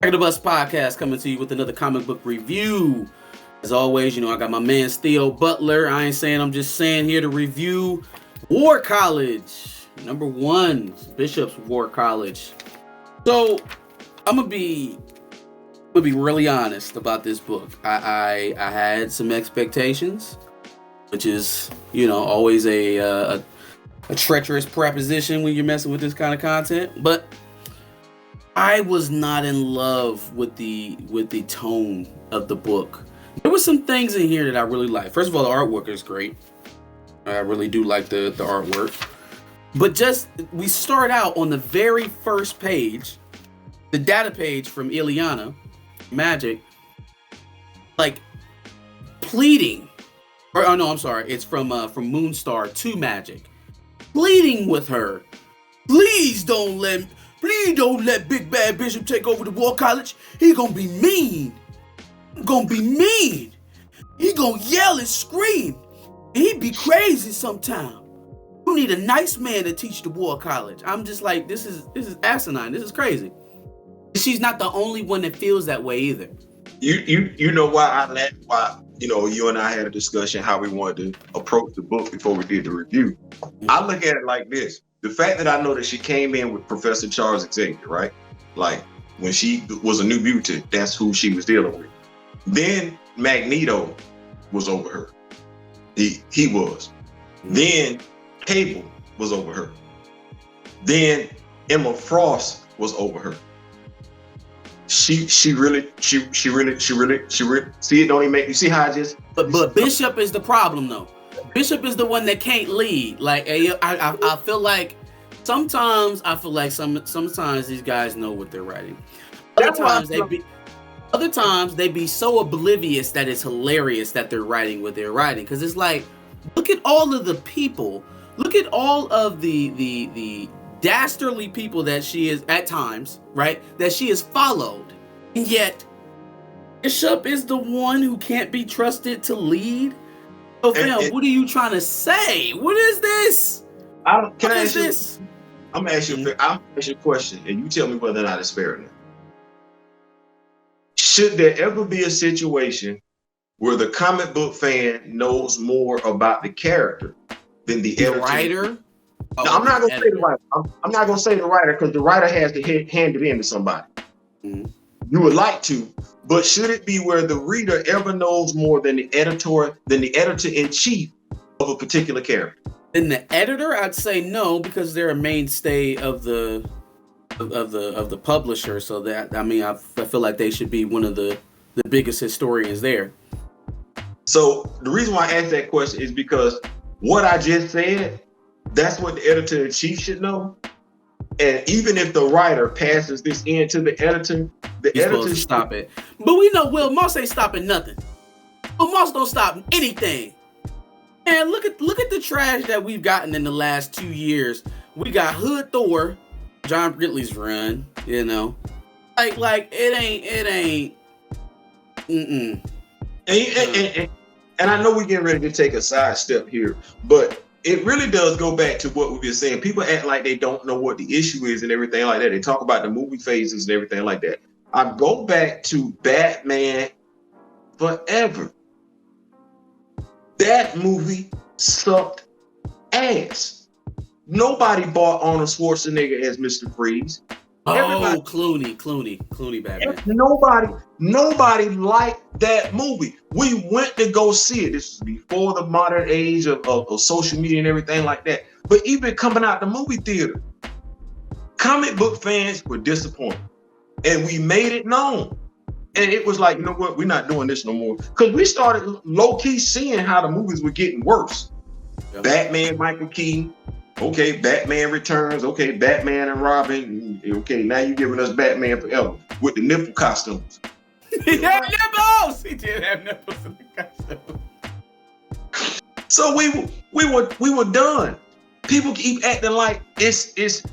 Back of the Bus podcast coming to you with another comic book review. As always, I got my man Theo Butler. I ain't saying, I'm just saying here to review War College. Number 1, Bishop's War College. So, I'm gonna be really honest about this book. I had some expectations, which is, always a treacherous proposition when you're messing with this kind of content. But I was not in love with the tone of the book. There were some things in here that I really liked. First of all, the artwork is great. I really do like the artwork. But we start out on the very first page, the data page from Ileana, Magic, like pleading. It's from Moonstar to Magic. Pleading with her. Please don't let Big Bad Bishop take over the War College. He gonna be mean. He gonna yell and scream. And he be crazy sometime. You need a nice man to teach the War College. I'm just like, this is asinine. This is crazy. She's not the only one that feels that way either. You know why you and I had a discussion how we wanted to approach the book before we did the review. I look at it like this. The fact that I know that she came in with Professor Charles Xavier, right? Like when she was a new mutant, that's who she was dealing with. Then Magneto was over her. He was. Then Cable was over her. Then Emma Frost was over her. She really see it don't even make you see how I just. But Bishop is the problem though. Bishop is the one that can't lead. Like I feel like sometimes these guys know what they're writing. Other times they be so oblivious that it's hilarious that they're writing what they're writing. Because it's like, look at all of the people. Look at all of the dastardly people that she is at times, right? That she has followed. And yet Bishop is the one who can't be trusted to lead. So, fam, what are you trying to say? What is this? I'm gonna ask you a question, and you tell me whether or not it's fair or not. Should there ever be a situation where the comic book fan knows more about the character than the editor? Writer? No, I'm not gonna say the writer. I'm not gonna say the writer because the writer has to hand it in to somebody. Mm-hmm. You would like to, but should it be where the reader ever knows more than the editor-in-chief of a particular character? In the editor, I'd say no, because they're a mainstay of the publisher. So that I feel like they should be one of the biggest historians there. So the reason why I asked that question is because what I just said, that's what the editor-in-chief should know. And even if the writer passes this in to the editor, He's supposed to stop it. But we know Will Moss ain't stopping nothing. Will Moss don't stop anything. And look at the trash that we've gotten in the last 2 years. We got Hood Thor, John Ridley's run, Like it ain't. And I know we're getting ready to take a sidestep here, but it really does go back to what we've been saying. People act like they don't know what the issue is and everything like that. They talk about the movie phases and everything like that. I go back to Batman Forever. That movie sucked ass. Nobody bought Arnold Schwarzenegger as Mr. Freeze. Clooney Batman. Nobody liked that movie. We went to go see it. This was before the modern age of social media and everything like that. But even coming out the movie theater, comic book fans were disappointed. And we made it known. And it was like, you know what? We're not doing this no more. Because we started low-key seeing how the movies were getting worse. Yep. Batman, Michael Keaton. Okay, Batman Returns. Okay, Batman and Robin. Okay, now you're giving us Batman Forever with the nipple costumes. He had nipples. He did have nipples in the costume. So we were done. People keep acting like it's.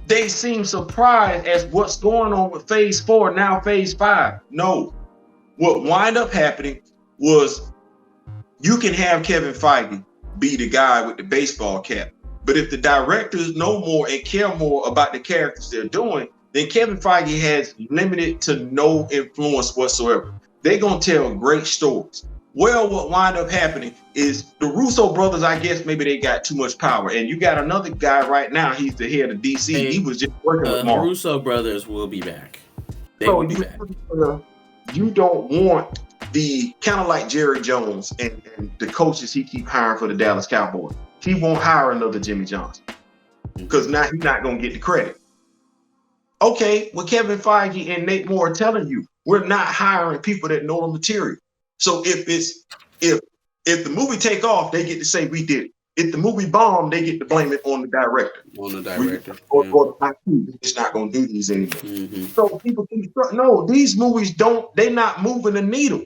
They seem surprised as what's going on with Phase 4 now Phase 5. No, what wind up happening was you can have Kevin Feige be the guy with the baseball cap. But if the directors know more and care more about the characters they're doing, then Kevin Feige has limited to no influence whatsoever. They're going to tell great stories. Well, what wind up happening is the Russo brothers, I guess maybe they got too much power. And you got another guy right now, he's the head of DC. He was just working with Marvel. The Russo brothers will be back. They will be back. You don't want the kind of like Jerry Jones and the coaches he keep hiring for the Dallas Cowboys. He won't hire another Jimmy Johnson because now he's not going to get the credit. Okay, well, Kevin Feige and Nate Moore are telling you, we're not hiring people that know the material. So if the movie take off, they get to say we did it. If the movie bomb, they get to blame it on the director. Or it's not going to do these anymore. Mm-hmm. So people keep no, these movies they're not moving the needle.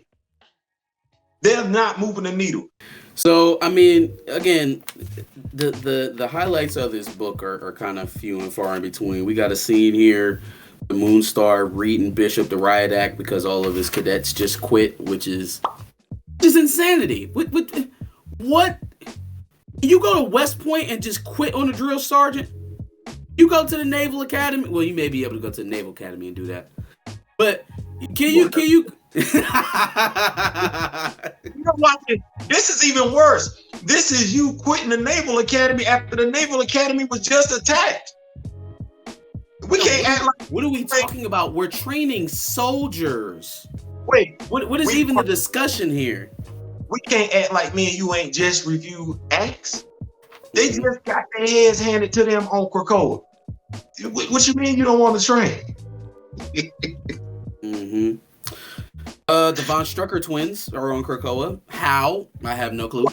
They're not moving the needle. So I mean, again, the highlights of this book are kind of few and far in between. We got a scene here. The Moonstar reading Bishop the riot act because all of his cadets just quit, which is insanity. What? You go to West Point and just quit on a drill sergeant? You go to the Naval Academy? Well, you may be able to go to the Naval Academy and do that. But can you? You know what? This is even worse. This is you quitting the Naval Academy after the Naval Academy was just attacked. We can't act like. What are we talking about? We're training soldiers. Wait. What is even the discussion here? We can't act like me and you ain't just reviewed acts. They just got their heads handed to them on Krakoa. What you mean you don't want to train? Mm-hmm. The Von Strucker twins are on Krakoa. How? I have no clue.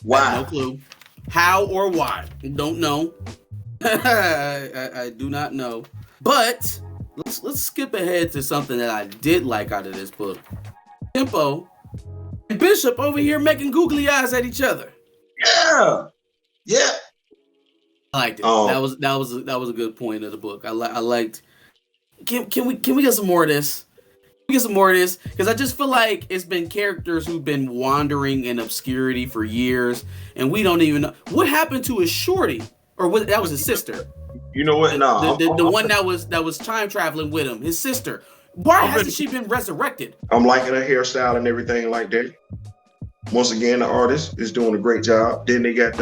Why? I have no clue. How or why? Don't know. I do not know. But let's skip ahead to something that I did like out of this book. Tempo and Bishop over here making googly eyes at each other. Yeah. I liked it. That was a good point of the book. I liked. Can we get some more of this? Can we get some more of this? Because I just feel like it's been characters who've been wandering in obscurity for years, and we don't even know what happened to his shorty, or that was his sister. You know what? No, the one that was time traveling with him, his sister. Why hasn't she been resurrected? I'm liking her hairstyle and everything like that. Once again, the artist is doing a great job. Then they got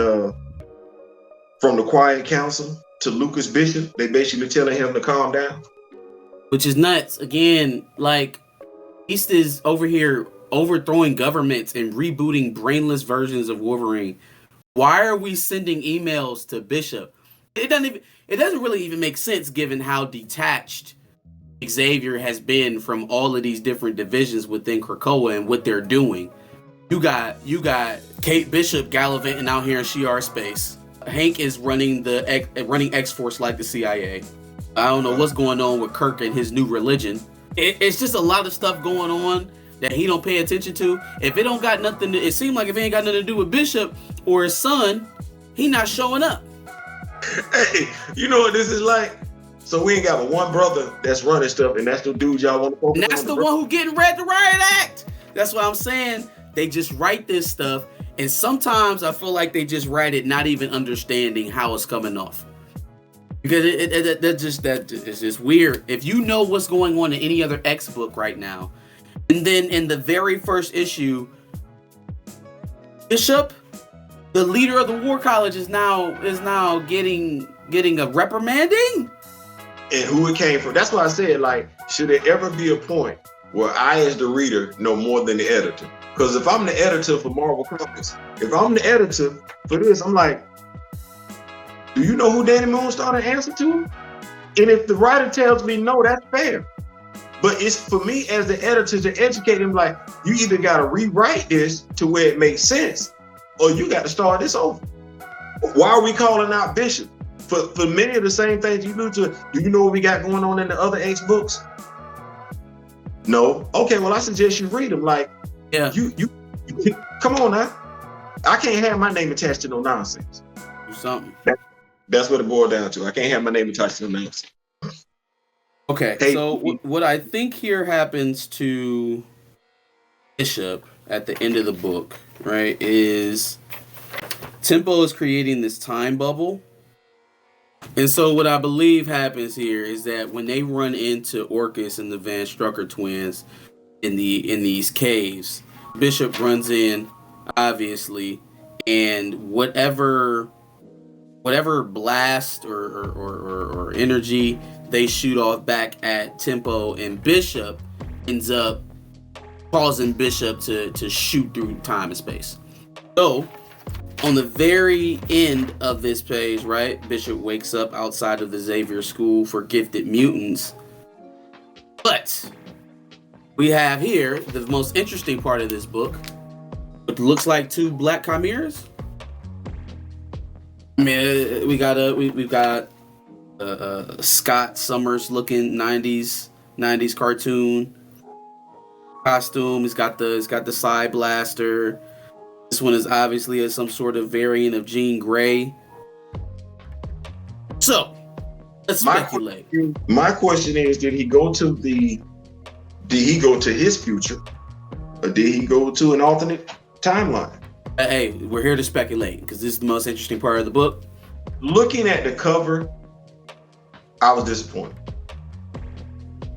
from the Quiet Council to Lucas Bishop. They basically telling him to calm down. Which is nuts. Again, like, East is over here overthrowing governments and rebooting brainless versions of Wolverine. Why are we sending emails to Bishop? It doesn't really even make sense given how detached Xavier has been from all of these different divisions within Krakoa and what they're doing. You got Kate Bishop gallivanting out here in Shi'ar space. Hank is running X-Force like the CIA. I don't know what's going on with Kirk and his new religion. It's just a lot of stuff going on that he don't pay attention to. If it don't got nothing to, it seems like if it ain't got nothing to do with Bishop or his son, he not showing up. Hey, you know what this is like? So we ain't got but one brother that's running stuff, and that's the dude y'all want to focus on. And that's the one who getting read the riot act. That's what I'm saying. They just write this stuff, and sometimes I feel like they just write it not even understanding how it's coming off. Because it's just weird. If you know what's going on in any other X book right now, and then in the very first issue, Bishop, the leader of the War College, is now getting a reprimanding. And who it came from. That's why I said, like, should there ever be a point where I, as the reader, know more than the editor? Because if I'm the editor for Marvel Comics, if I'm the editor for this, I'm like, do you know who Danny Moonstar to answer to? And if the writer tells me no, that's fair. But it's for me as the editor to educate him, like, you either got to rewrite this to where it makes sense, or you got to start this over. Why are we calling out Bishop? For many of the same things you do to, do you know what we got going on in the other X books? No. Okay, well, I suggest you read them. Like, yeah, you come on now. I can't have my name attached to no nonsense. Do something. That's what it boiled down to. I can't have my name attached to no nonsense. Okay, so what I think here happens to Bishop at the end of the book, right, is Tempo is creating this time bubble And so what I believe happens here is that when they run into Orcus and the Van Strucker twins in these caves, Bishop runs in, obviously, and whatever blast or energy they shoot off back at Tempo and Bishop ends up causing Bishop to shoot through time and space. So on the very end of this page, right, Bishop wakes up outside of the Xavier School for Gifted Mutants. But we have here the most interesting part of this book. It looks like two black chimeras. I mean, we've got Scott Summers looking 90s cartoon costume. He's got the side blaster. This one is obviously some sort of variant of Jean Grey. So let's speculate. My question is, did he go to his future, or did he go to an alternate timeline? Hey, we're here to speculate because this is the most interesting part of the book. Looking at the cover, I was disappointed.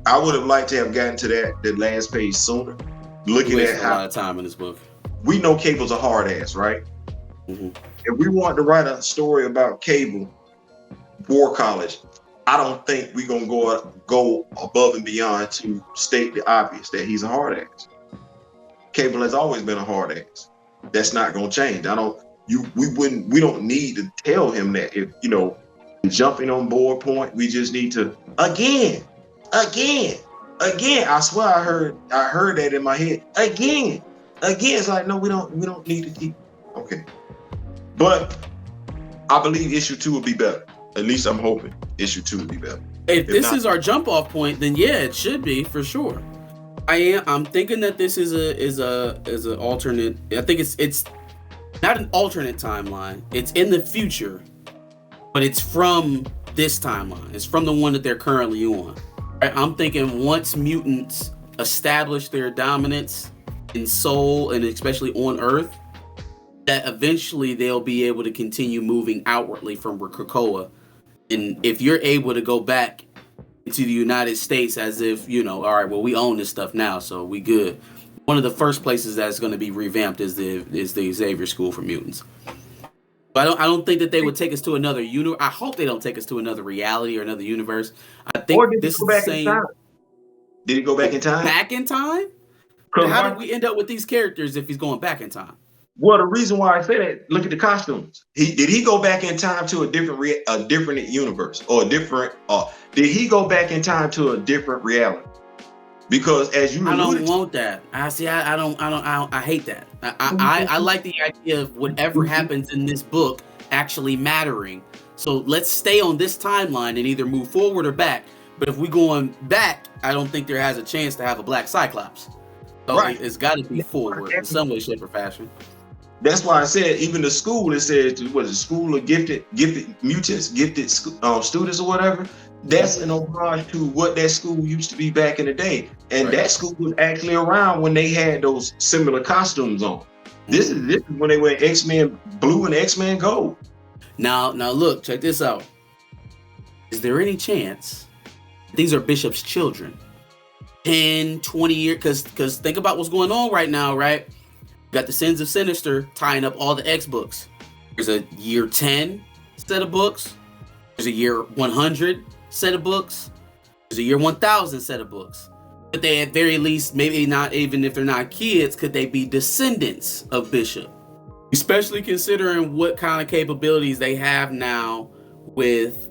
I would have liked to have gotten to that last page sooner. Looking at how a lot of time in this book. We know Cable's a hard ass, right? Mm-hmm. If we want to write a story about Cable, War College, I don't think we're gonna go above and beyond to state the obvious that he's a hard ass. Cable has always been a hard ass. That's not gonna change. We don't need to tell him that. If jumping on board point, we just need to again. I swear I heard that in my head. Again. It's like, no, we don't need to keep. Okay. But I believe issue 2 will be better. At least I'm hoping issue 2 will be better. If this is our jump off point, then yeah, it should be for sure. I'm thinking that this is a alternate. I think it's not an alternate timeline. It's in the future, but it's from this timeline. It's from the one that they're currently on. Right? I'm thinking once mutants establish their dominance in Soul and especially on Earth, that eventually they'll be able to continue moving outwardly from Krakoa. And if you're able to go back into the United States as if, all right, well, we own this stuff now, so we good. One of the first places that's going to be revamped is the Xavier School for Mutants. But I don't think that they would take us to another universe. I hope they don't take us to another reality or another universe. I think this is the same. Did he go back in time? Back in time? How did we end up with these characters if he's going back in time? Well, the reason why I say that, look at the costumes. Did he go back in time to a different universe or did he go back in time to a different reality? Because as you I don't want that. I hate that. I like the idea of whatever happens in this book actually mattering. So let's stay on this timeline and either move forward or back. But if we're going back, I don't think there has a chance to have a black Cyclops. So right. It's got to be forward in some way, shape, or fashion. That's why I said even the school, it says, was it School of Gifted Mutants, Gifted Students or whatever. That's an homage to what that school used to be back in the day. And that school was actually around when they had those similar costumes on. This is when they were X-Men Blue and X-Men Gold. Now look, check this out. Is there any chance these are Bishop's children? 10, 20 years, because think about what's going on right now, right? You got the Sins of Sinister tying up all the X books. There's a year 10 set of books. There's a year 100 set of books. There's a year 1000 set of books. But they at very least, maybe not, even if they're not kids, could they be descendants of Bishop? Especially considering what kind of capabilities they have now with,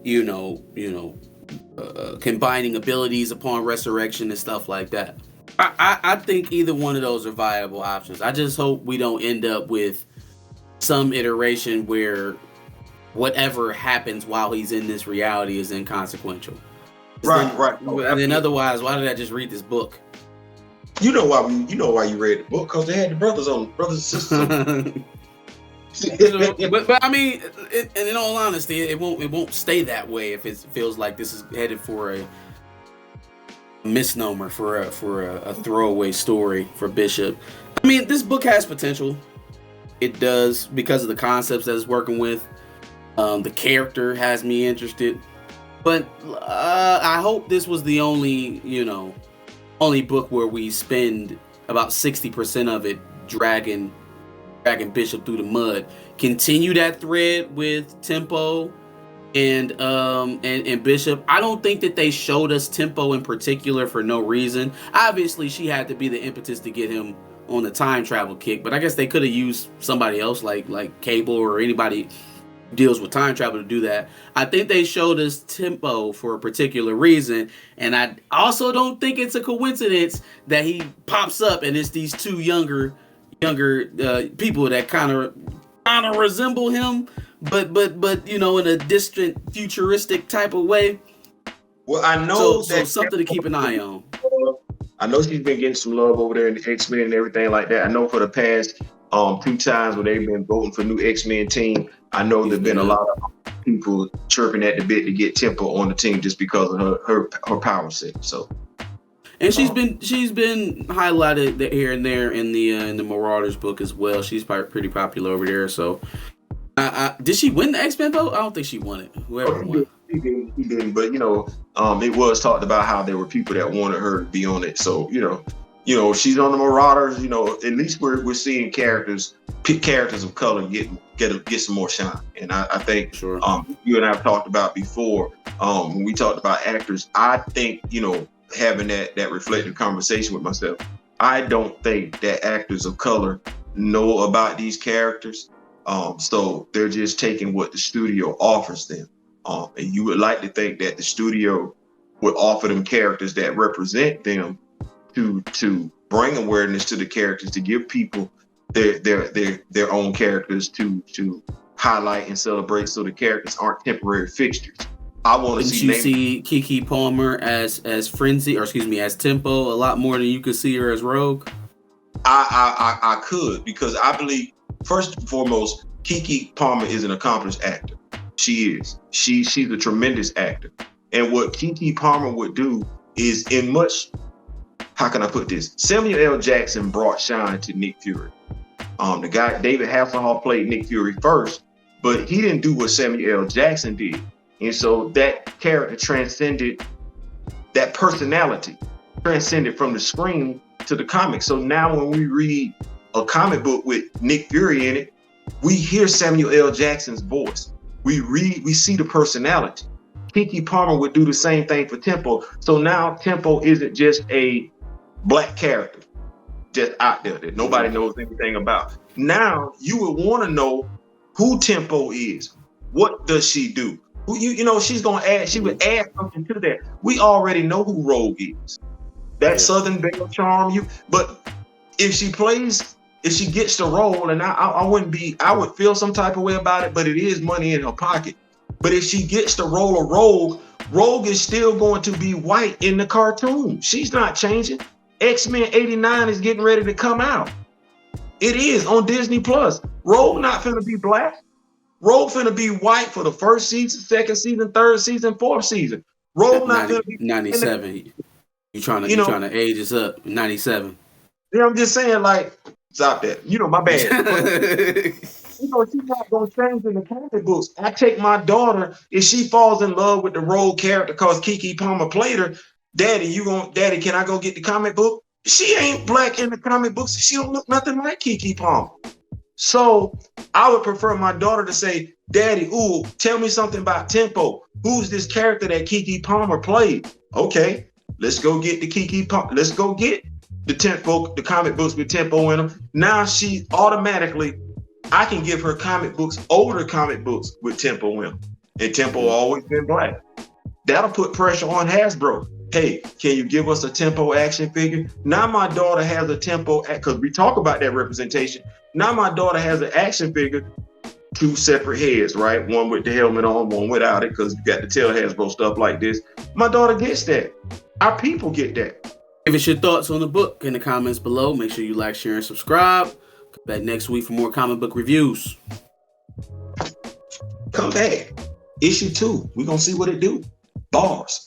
combining abilities upon resurrection and stuff like that. I think either one of those are viable options. I just hope we don't end up with some iteration where whatever happens while he's in this reality is inconsequential. Right. And then otherwise, why did I just read this book? You know why you read the book? Because they had the brothers and sisters. but I mean, and in all honesty, it won't stay that way if it feels like this is headed for a misnomer, for a throwaway story for Bishop. I mean, this book has potential. It does, because of the concepts that it's working with. The character has me interested, but I hope this was the only book where we spend about 60% of it dragging Bishop through the mud. Continue that thread with Tempo and Bishop. I don't think that they showed us Tempo in particular for no reason. Obviously, she had to be the impetus to get him on the time travel kick, but I guess they could have used somebody else like Cable or anybody who deals with time travel to do that. I think they showed us Tempo for a particular reason, and I also don't think it's a coincidence that he pops up and it's these two younger people that kind of resemble him, but in a distant futuristic type of way. Well, I know so something to keep an eye on. I know she's been getting some love over there in the X-Men and everything like that. I know for the past 2 times when they've been voting for new X-Men team, I know there've been a lot of people chirping at the bit to get Tempo on the team just because of her power set. So, and she's been highlighted here and there in the Marauders book as well. She's pretty popular over there. So, did she win the X-Men vote? I don't think she won it. Whoever won. He didn't, but it was talked about how there were people that wanted her to be on it. So she's on the Marauders. At least we're seeing characters of color get some more shine. And I think sure. You and I have talked about before when we talked about actors. I think having that reflective conversation with myself. I don't think that actors of color know about these characters. So they're just taking what the studio offers them. And you would like to think that the studio would offer them characters that represent them to bring awareness to the characters, to give people their own characters to highlight and celebrate, so the characters aren't temporary fixtures. I want to see Keke Palmer as Frenzy, or excuse me, as Tempo a lot more than you could see her as Rogue. I could, because I believe first and foremost, Keke Palmer is an accomplished actor. She is. She's a tremendous actor. And what Keke Palmer would do is how can I put this? Samuel L. Jackson brought shine to Nick Fury. The guy, David Hasselhoff, played Nick Fury first, but he didn't do what Samuel L. Jackson did. And so that character transcended, that personality transcended from the screen to the comic. So now when we read a comic book with Nick Fury in it, we hear Samuel L. Jackson's voice. We see the personality. Keke Palmer would do the same thing for Tempo. So now Tempo isn't just a black character just out there that nobody knows anything about. Now you would want to know who Tempo is. What does she do? She's gonna add. She would add something to that. We already know who Rogue is. That Southern Belle charm. But if she gets the role, and I would feel some type of way about it, but it is money in her pocket. But if she gets the role of Rogue, Rogue is still going to be white in the cartoon. She's not changing. X-Men 89 is getting ready to come out. It is on Disney Plus. Rogue not finna be black. Rogue finna be white for the first season, second season, third season, fourth season. Rogue not finna be 97. You trying to age us up? 97. Yeah, I'm just saying, like, stop that. My bad. She's not gonna change in the comic books. I take my daughter, if she falls in love with the Rogue character because Keke Palmer played her, Daddy, can I go get the comic book? She ain't black in the comic books. She don't look nothing like Keke Palmer. So I would prefer my daughter to say, Daddy, tell me something about Tempo. Who's this character that Keke Palmer played? Okay, let's go get the Keke Palmer. Let's go get the Tempo, the comic books with Tempo in them. Now she automatically, I can give her older comic books with Tempo in them. And Tempo always been black. That'll put pressure on Hasbro. Hey, can you give us a Tempo action figure? Now my daughter has a Tempo, because we talk about that representation. Now my daughter has an action figure, 2 separate heads, right? One with the helmet on, one without it, because you got to tell Hasbro stuff like this. My daughter gets that. Our people get that. Give us your thoughts on the book in the comments below. Make sure you like, share, and subscribe. Come back next week for more comic book reviews. Come back. Issue 2. We're going to see what it do. Bars.